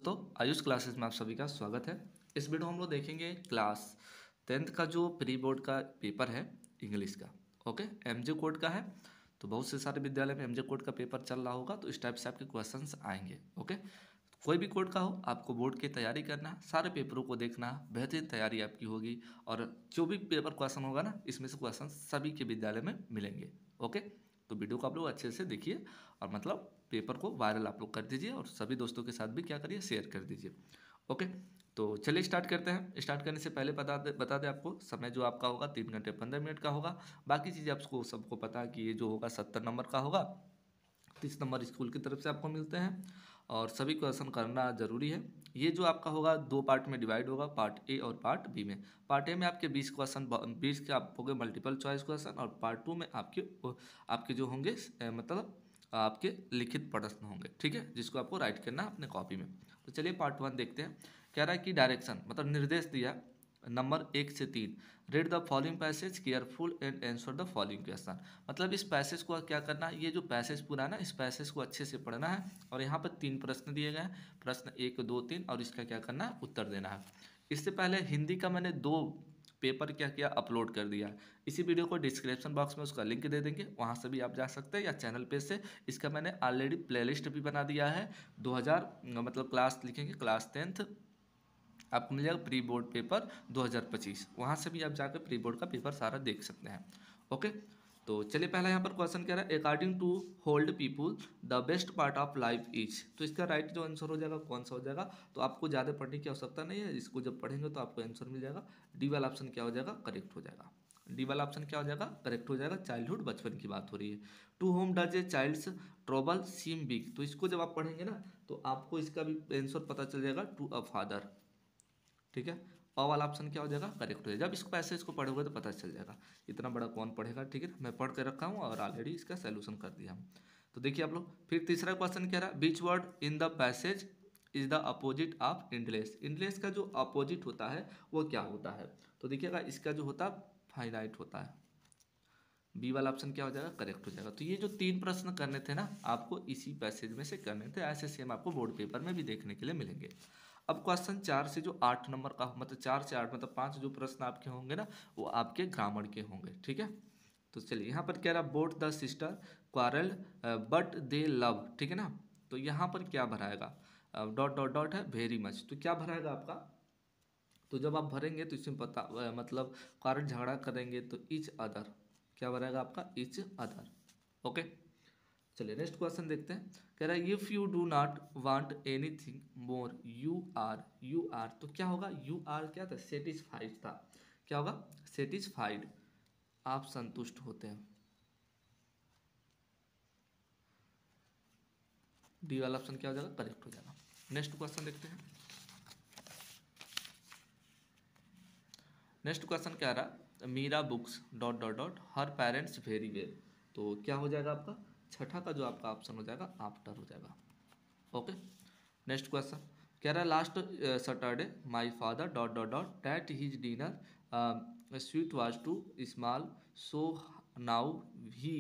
दोस्तों आयुष क्लासेस में आप सभी का स्वागत है। इस वीडियो हम लोग देखेंगे क्लास 10th का जो प्री बोर्ड का पेपर है इंग्लिश का। ओके, एमजे कोड का है। तो बहुत से सारे विद्यालय में एमजे कोड का पेपर चल रहा होगा, तो इस टाइप से आपके क्वेश्चंस आएंगे। ओके, कोई भी कोड का हो, आपको बोर्ड की तैयारी करना है, सारे पेपरों को देखना है, बेहतरीन तैयारी आपकी होगी। और जो भी पेपर क्वेश्चन होगा ना, इसमें से क्वेश्चन सभी के विद्यालय में मिलेंगे। ओके, तो वीडियो को आप लोग अच्छे से देखिए और मतलब पेपर को वायरल आप लोग कर दीजिए और सभी दोस्तों के साथ भी क्या करिए, शेयर कर दीजिए। ओके, तो चलिए स्टार्ट करते हैं। स्टार्ट करने से पहले बता दे आपको समय जो आपका होगा 3 घंटे 15 मिनट का होगा। बाकी चीज़ें आपको सबको पता है कि ये जो होगा 70 नंबर का होगा। 30 नंबर स्कूल की तरफ से आपको मिलते हैं और सभी क्वेश्चन करना ज़रूरी है। ये जो आपका होगा 2 पार्ट में डिवाइड होगा, पार्ट ए और पार्ट बी में। पार्ट ए में आपके 20 क्वेश्चन, 20 के आप होंगे मल्टीपल चॉइस क्वेश्चन, और पार्ट 2 में आपके जो होंगे मतलब आपके लिखित प्रश्न होंगे। ठीक है, जिसको आपको राइट करना है अपने कॉपी में। तो चलिए पार्ट 1 देखते हैं। कह रहा है कि डायरेक्शन मतलब निर्देश दिया नंबर 1 से 3। Read the following passage careful and answer the following question. मतलब इस पैसेज को क्या करना है, ये जो पैसेज पूरा है ना, इस पैसेज को अच्छे से पढ़ना है। और यहाँ पर 3 प्रश्न दिए गए हैं, प्रश्न 1 2 3, और इसका क्या करना है, उत्तर देना है। इससे पहले हिंदी का मैंने 2 पेपर क्या किया, अपलोड कर दिया। इसी वीडियो को डिस्क्रिप्शन बॉक्स में उसका लिंक दे देंगे, वहाँ से भी आप जा सकते हैं, या चैनल पे से। इसका मैंने ऑलरेडी प्लेलिस्ट भी बना दिया है। 2000 मतलब क्लास लिखेंगे क्लास 10th, आपको मिल जाएगा प्री बोर्ड पेपर 2025। वहाँ से भी आप जाकर प्री बोर्ड का पेपर सारा देख सकते हैं। ओके, तो चलिए पहला यहाँ पर क्वेश्चन कह रहा है according to old people the best part of life is. तो इसका राइट जो आंसर हो जाएगा कौन सा हो जाएगा, तो आपको ज़्यादा पढ़ने की आवश्यकता नहीं है, इसको जब पढ़ेंगे तो आपको आंसर मिल जाएगा। डी वाला ऑप्शन क्या हो जाएगा, करेक्ट हो जाएगा। डी वाला ऑप्शन क्या हो जाएगा, करेक्ट हो जाएगा। चाइल्डहुड बचपन की बात हो रही है। To whom does a child's trouble seem big. तो इसको जब आप पढ़ेंगे ना, तो आपको इसका भी आंसर पता चल जाएगा, टू अ फादर। ठीक है, अ वाला ऑप्शन क्या हो जाएगा, करेक्ट हो जाएगा। जब इसको पैसेज को पढ़ोगे तो पता चल जाएगा। इतना बड़ा कौन पढ़ेगा। ठीक है, मैं पढ़ के रखा हूँ और ऑलरेडी इसका सोल्यूशन कर दिया हम। तो देखिए आप लोग, फिर तीसरा क्वेश्चन कह रहा है which word in the passage is the opposite of endless. Endless का जो अपोजिट होता है वो क्या होता है, तो देखिएगा इसका जो होता है फाइनाइट होता है। बी वाला ऑप्शन क्या हो जाएगा, करेक्ट हो जाएगा। तो ये जो 3 प्रश्न करने थे ना, आपको इसी पैसेज में से करने थे। ऐसे सेम आपको बोर्ड पेपर में भी देखने के लिए मिलेंगे। अब क्वेश्चन 4 से जो 8 नंबर का मतलब 4 से 8 मतलब 5 जो प्रश्न आपके होंगे ना, वो आपके ग्रामर के होंगे। ठीक है, तो चलिए यहाँ पर कह रहा both the sister quarrel but they love. ठीक है ना, तो यहाँ पर क्या भराएगा, डॉट डॉट डॉट है वेरी मच। तो क्या भराएगा आपका, तो जब आप भरेंगे तो इसमें पता मतलब कारण झगड़ा करेंगे तो इच अदर, क्या भरेगा आपका, इच अदर। ओके, चलिए नेक्स्ट क्वेश्चन देखते हैं। कह रहा है if you do not want anything more you are. तो क्या होगा, यू आर क्या था, सेटिस्फाइड था। क्या होगा, सेटिस्फाइड, आप संतुष्ट होते हैं। डी वाला ऑप्शन क्या हो जाएगा, करेक्ट हो जाएगा। नेक्स्ट क्वेश्चन देखते हैं। नेक्स्ट क्वेश्चन क्या रहा, Meera books dot dot dot her parents very well. तो क्या हो जाएगा आपका, छठा का जो आपका ऑप्शन हो जाएगा आफ्टर हो जाएगा। ओके, नेक्स्ट क्वेश्चन कह रहा है last Saturday my father dot dot dot that his dinner sweet was too small so now he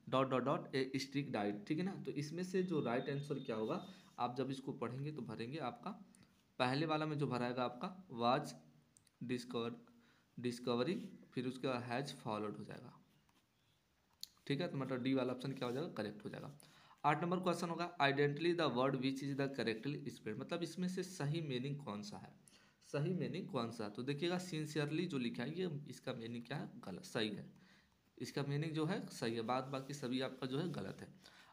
dot dot dot a strict diet. ठीक है ना, तो इसमें से जो राइट आंसर क्या होगा, आप जब इसको पढ़ेंगे तो भरेंगे आपका पहले वाला में जो भराएगा आपका वाज डिस्कवरी, फिर उसका हैज फॉलोड हो जाएगा। ठीक है, तो मतलब डी वाला ऑप्शन क्या हो जाएगा, करेक्ट हो जाएगा। 8 नंबर क्वेश्चन होगा identity the word which is the correctly spelled. मतलब इसमें से सही मीनिंग कौन सा है, सही मीनिंग कौन सा है। तो देखिएगा सिंसियरली जो लिखा है, ये इसका मीनिंग क्या है, गलत, सही है। इसका मीनिंग जो है सही है, बात बाकी सभी आपका जो है गलत है।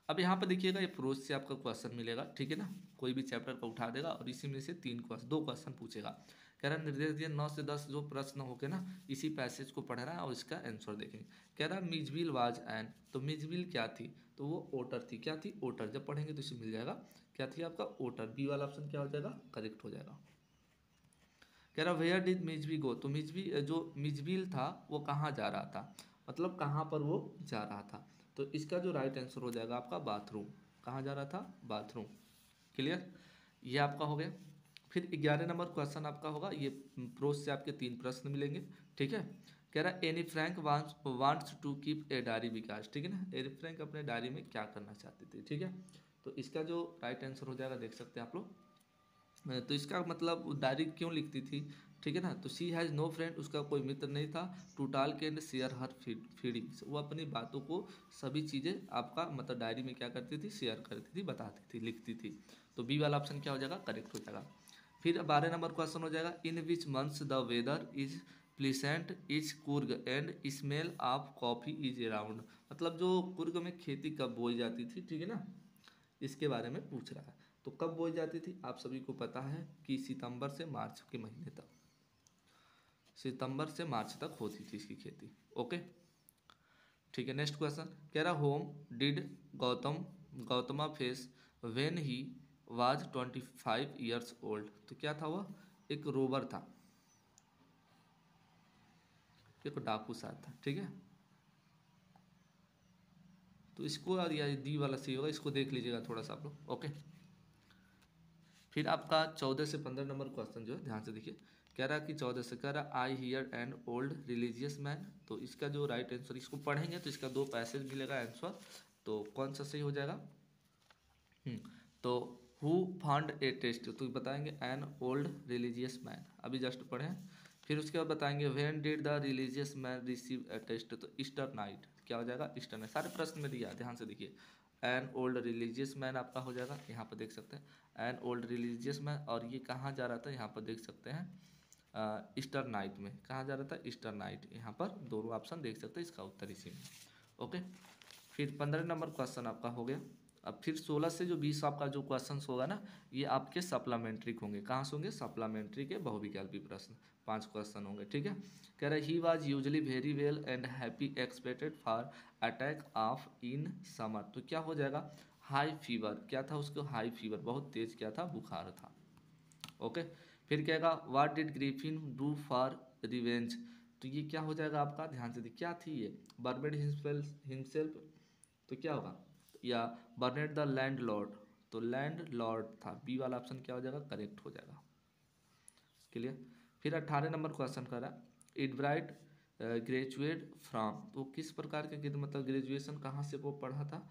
अब यहाँ पर देखिएगा ये प्रोज से आपका क्वेश्चन मिलेगा। ठीक है ना, कोई भी चैप्टर का उठा देगा और इसी में से 2 क्वेश्चन पूछेगा। कह रहा है निर्देश दिया 9 से 10 जो प्रश्न हो गए ना, इसी पैसेज को पढ़ना है और इसका आंसर देखेंगे। कह रहा है मिजविल वाज एन, तो मिजविल क्या थी, तो वो ओटर थी। क्या थी, ओटर। जब पढ़ेंगे तो इसे मिल जाएगा, क्या थी आपका, ओटर। बी वाला ऑप्शन क्या हो जाएगा, करेक्ट हो जाएगा। कह रहा वेयर डिड मिजवी गो, तो मिजवी जो मिजविल था वो कहाँ जा रहा था, मतलब कहाँ पर वो जा रहा था। तो इसका जो राइट आंसर हो जाएगा आपका बाथरूम। कहाँ जा रहा था, बाथरूम। क्लियर, ये आपका हो गया। फिर 11 नंबर क्वेश्चन आपका होगा, ये प्रोज से आपके 3 प्रश्न मिलेंगे। ठीक है, कह रहा है Anne Frank wants to keep a diary विकास। ठीक है ना, एनी फ्रैंक अपने डायरी में क्या करना चाहती थी। ठीक है, तो इसका जो राइट आंसर हो जाएगा देख सकते हैं आप लोग, तो इसका मतलब वो डायरी क्यों लिखती थी, ठीक है ना। तो शी हैज़ नो फ्रेंड, उसका कोई मित्र नहीं था। To talk and share her feelings, वो अपनी बातों को सभी चीज़ें आपका मतलब डायरी में क्या करती थी, शेयर करती थी, बताती थी, लिखती थी। तो बी वाला ऑप्शन क्या हो जाएगा, करेक्ट हो जाएगा। फिर 12 नंबर क्वेश्चन हो जाएगा, in which months the weather is pleasant is Coorg and smell of coffee is around. मतलब जो कुर्ग में खेती कब बोई जाती थी, ठीक है ना, इसके बारे में पूछ रहा है। तो कब बोई जाती थी, आप सभी को पता है कि सितंबर से मार्च के महीने तक, सितंबर से मार्च तक होती थी इसकी खेती। ओके, ठीक है। नेक्स्ट क्वेश्चन कह रहा, whom did Gautama face when he was 25 years old. तो क्या था वह, एक रोबर था, एक डाकू साहब था, ठीक है। तो इसको और या डी वाला सही होगा, इसको देख लीजिएगा थोड़ा सा आप लोग। ओके, फिर आपका 14 से 15 नंबर क्वेश्चन जो है ध्यान से देखिए। कह रहा कि 14 से कह रहा, I hear N old religious man. तो इसका जो राइट आंसर, इसको पढ़ेंगे तो इसका 2 पैसेज मिलेगा आंसर। तो कौन सा सही हो जाएगा, तो हु फाउंड ए टेस्ट, तो बताएंगे एन ओल्ड रिलीजियस मैन, अभी जस्ट पढ़े हैं। फिर उसके बाद बताएंगे when did the religious man receive a test, तो ईस्टर नाइट, क्या हो जाएगा, ईस्टर नाइट। सारे प्रश्न में दिया, ध्यान से देखिए। एन ओल्ड रिलीजियस मैन आपका हो जाएगा, यहाँ पर देख सकते हैं एन ओल्ड रिलीजियस मैन, और ये कहाँ जा रहा था, यहाँ पर देख सकते हैं ईस्टर नाइट में, कहाँ जा रहा था, ईस्टर नाइट। यहाँ पर दोनों ऑप्शन देख सकते हैं, इसका उत्तर इसी में। ओके, फिर 15 नंबर क्वेश्चन आपका हो गया। अब फिर 16 से जो 20 आपका जो क्वेश्चन होगा ना, ये आपके सप्लीमेंट्री होंगे। कहाँ से होंगे, सप्लीमेंट्री के बहुविकल्पी प्रश्न, 5 क्वेश्चन होंगे, ठीक है। कह रहा है he was usually very well and happy expected for attack of in summer. तो क्या हो जाएगा, हाई फीवर, क्या था उसको, हाई फीवर, बहुत तेज क्या था, बुखार था। ओके, फिर कहेगा what did Griffin do for revenge. तो ये क्या हो जाएगा आपका, ध्यान से देखिए, क्या थी ये, बर्बेड हिमसेल्फ, तो क्या होगा, या बर्नेड द लैंड लॉर्ड, तो लैंड लॉर्ड था। बी वाला ऑप्शन क्या हो जाएगा, करेक्ट हो जाएगा। क्लियर। फिर 18 नंबर क्वेश्चन कर रहा है, इट ब्राइट ग्रेजुएट फ्रॉम, तो किस प्रकार के, मतलब ग्रेजुएशन कहाँ से वो पढ़ा था,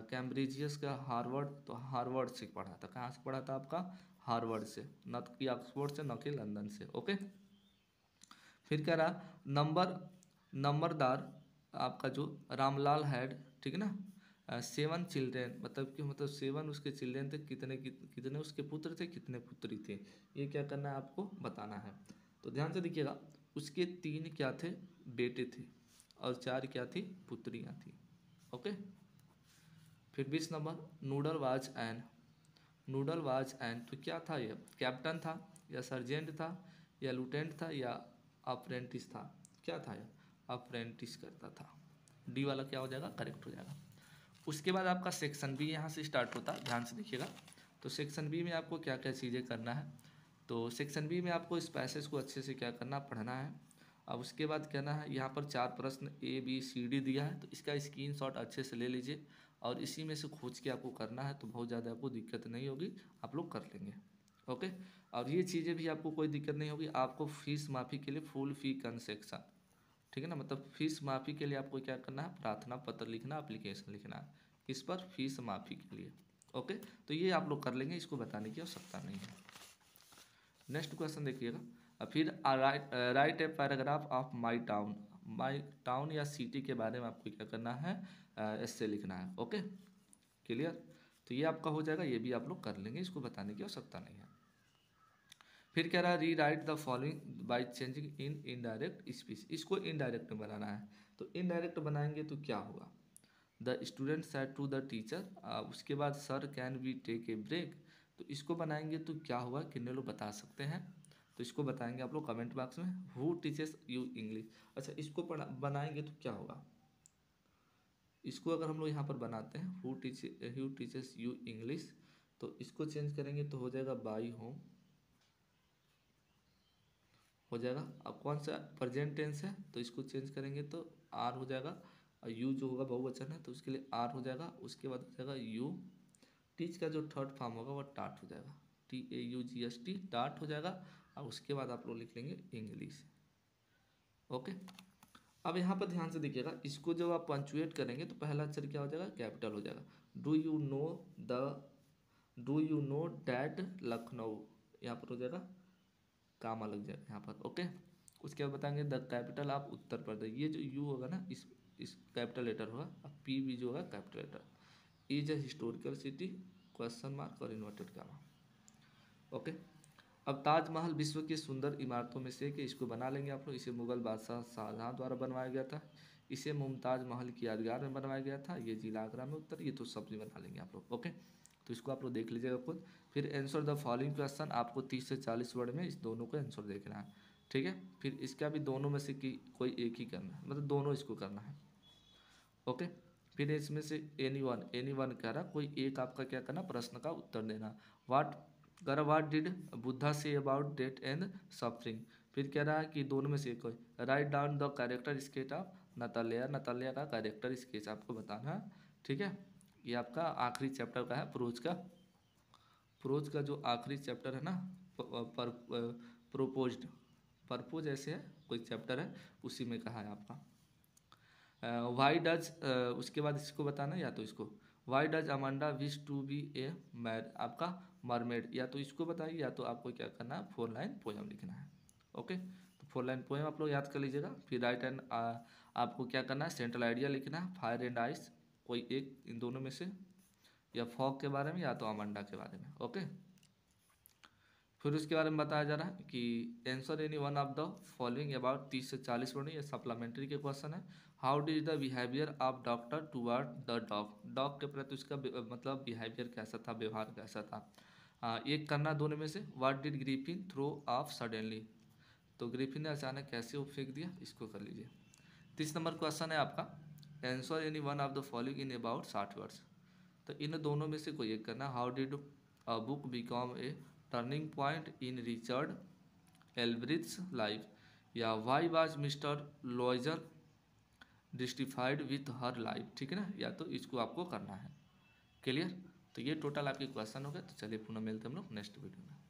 कैम्ब्रिजियस का हार्वर्ड, तो हार्वर्ड से पढ़ा था। कहाँ से पढ़ा था आपका, हार्वर्ड से, न कि ऑक्सफोर्ड से, न कि लंदन से। ओके, फिर कह रहा नंबरदार आपका जो रामलाल हैड, ठीक है ना, 7 चिल्ड्रेन, मतलब कि मतलब 7 उसके चिल्ड्रेन थे, कितने उसके पुत्र थे, कितने पुत्री थे, ये क्या करना है आपको बताना है। तो ध्यान से देखिएगा, उसके 3 क्या थे, बेटे थे, और 4 क्या थी, पुत्रियां थी। ओके, फिर 20 नंबर, नूडल वाज एन, तो क्या था ये, कैप्टन था, या सर्जेंट था, या लुटेंट था, या अप्रेंटिस था। क्या था ये, अप्रेंटिस करता था। डी वाला क्या हो जाएगा, करेक्ट हो जाएगा। उसके बाद आपका सेक्शन बी यहाँ से स्टार्ट होता है, ध्यान से देखिएगा। तो सेक्शन बी में आपको क्या क्या चीज़ें करना है, तो सेक्शन बी में आपको इस पैसेज को अच्छे से क्या करना, पढ़ना है। अब उसके बाद कहना है, यहाँ पर 4 प्रश्न ए बी सी डी दिया है, तो इसका स्क्रीनशॉट अच्छे से ले लीजिए, और इसी में से खोज के आपको करना है, तो बहुत ज़्यादा आपको दिक्कत नहीं होगी, आप लोग कर लेंगे। ओके, और ये चीज़ें भी आपको कोई दिक्कत नहीं होगी। आपको फीस माफ़ी के लिए फुल फी कंसेक्शन, ठीक है ना, मतलब फीस माफ़ी के लिए आपको क्या करना है, प्रार्थना पत्र लिखना, एप्लीकेशन लिखना है, किस पर, फीस माफ़ी के लिए। ओके, तो ये आप लोग कर लेंगे, इसको बताने की आवश्यकता नहीं है। नेक्स्ट क्वेश्चन देखिएगा, फिर right a paragraph of my town या सिटी के बारे में आपको क्या करना है, ऐसे लिखना है। Okay, clear. तो ये आपका हो जाएगा, ये भी आप लोग कर लेंगे, इसको बताने की आवश्यकता नहीं है। फिर कह रहा है rewrite the following by changing in indirect speech, इसको इनडायरेक्ट में बनाना है। तो इनडायरेक्ट बनाएंगे तो क्या होगा, the student said to the teacher, उसके बाद sir can we take a break, तो इसको बनाएंगे तो क्या होगा, कितने लोग बता सकते हैं, तो इसको बताएंगे आप लोग कमेंट बॉक्स में। हु टीचेस यू इंग्लिश, अच्छा इसको बनाएंगे तो क्या होगा, इसको अगर हम लोग यहाँ पर बनाते हैं, हु टीचेस यू इंग्लिश, तो इसको चेंज करेंगे तो हो जाएगा बाई होम, हो जाएगा। अब कौन सा प्रेजेंट टेंस है, तो इसको चेंज करेंगे तो आर हो जाएगा, और यू जो होगा बहुवचन है तो उसके लिए आर हो जाएगा। उसके बाद हो जाएगा यू, टीच का जो थर्ड फॉर्म होगा वो टाट हो जाएगा, TAUGST, टाट हो जाएगा। और उसके बाद आप लोग लिख लेंगे इंग्लिश। ओके, अब यहाँ पर ध्यान से देखिएगा, इसको जब आप पंचुएट करेंगे तो पहला अक्षर क्या हो जाएगा, कैपिटल हो जाएगा। Do you know that Lucknow, यहाँ पर हो जाएगा कामा लग जाएगा यहाँ पर। ओके, उसके बाद बताएंगे the capital of Uttar Pradesh. ये जो यू होगा ना इस कैपिटल लेटर होगा, अब पी भी जो होगा capital letter. Is a historical city question mark और इन्वर्टेड कामा। ओके, अब ताजमहल विश्व की सुंदर इमारतों में से कि इसको बना लेंगे आप लोग। इसे मुगल बादशाह शाहजहां द्वारा बनवाया गया था। इसे मुमताज महल की यादगार में बनवाया गया था। ये जिला आगरा में उत्तर, ये तो सब्जी बना लेंगे आप लोग। ओके, तो इसको आप लोग देख लीजिएगा खुद। फिर आंसर द फॉलोइंग क्वेश्चन, आपको 30 से 40 वर्ड में इस दोनों को आंसर देखना है, ठीक है। फिर इसका भी दोनों में से कोई एक ही करना है, मतलब दोनों इसको करना है। ओके, फिर इसमें से एनी वन कह रहा, कोई एक आपका क्या करना, प्रश्न का उत्तर देना। What did Buddha say about death and suffering. फिर कह रहा है कि दोनों में से कोई write down the character sketch of Natalia का कैरेक्टर स्केच आपको बताना है, ठीक है। ये आपका आखिरी चैप्टर का है, प्रोज का जो आखिरी चैप्टर है ना, प्रोपोज्ड परपोज ऐसे है कोई चैप्टर है, उसी में कहा है आपका। वाई डज उसके बाद इसको बताना, या तो इसको why does Amanda wish to be a मैर आपका मरमेड, या तो इसको बताइए, या तो आपको क्या करना है 4 लाइन पोएम लिखना है। ओके, तो 4 लाइन पोएम आप लोग याद कर लीजिएगा। फिर राइट एंड आपको क्या करना है, सेंट्रल आइडिया लिखना है, फायर एंड आइस कोई एक इन दोनों में से, या फॉग के बारे में या तो अमांडा के बारे में। ओके, फिर उसके बारे में बताया जा रहा है कि answer any one of the following about 30 से 40 वर्ड, ये सप्लीमेंट्री के क्वेश्चन है। How डिज the behaviour of doctor toward the dog के प्रति उसका मतलब बिहेवियर कैसा था, व्यवहार कैसा था। एक करना दोनों में से। What did Griffin throw off suddenly, तो ग्रिफिन ने अचानक कैसे वो फेंक दिया, इसको कर लीजिए। 30 नंबर क्वेश्चन है आपका, answer any one of the following in about 60 words, तो इन दोनों में से कोई एक करना। How did a book become a turning point in Richard Galbraith's life, या why was mister Loisel dissatisfied with her life, ठीक है ना, या तो इसको आपको करना है। क्लियर, तो ये टोटल आपके क्वेश्चन हो गए। तो चलिए पुनः मिलते हैं हम लोग नेक्स्ट वीडियो में।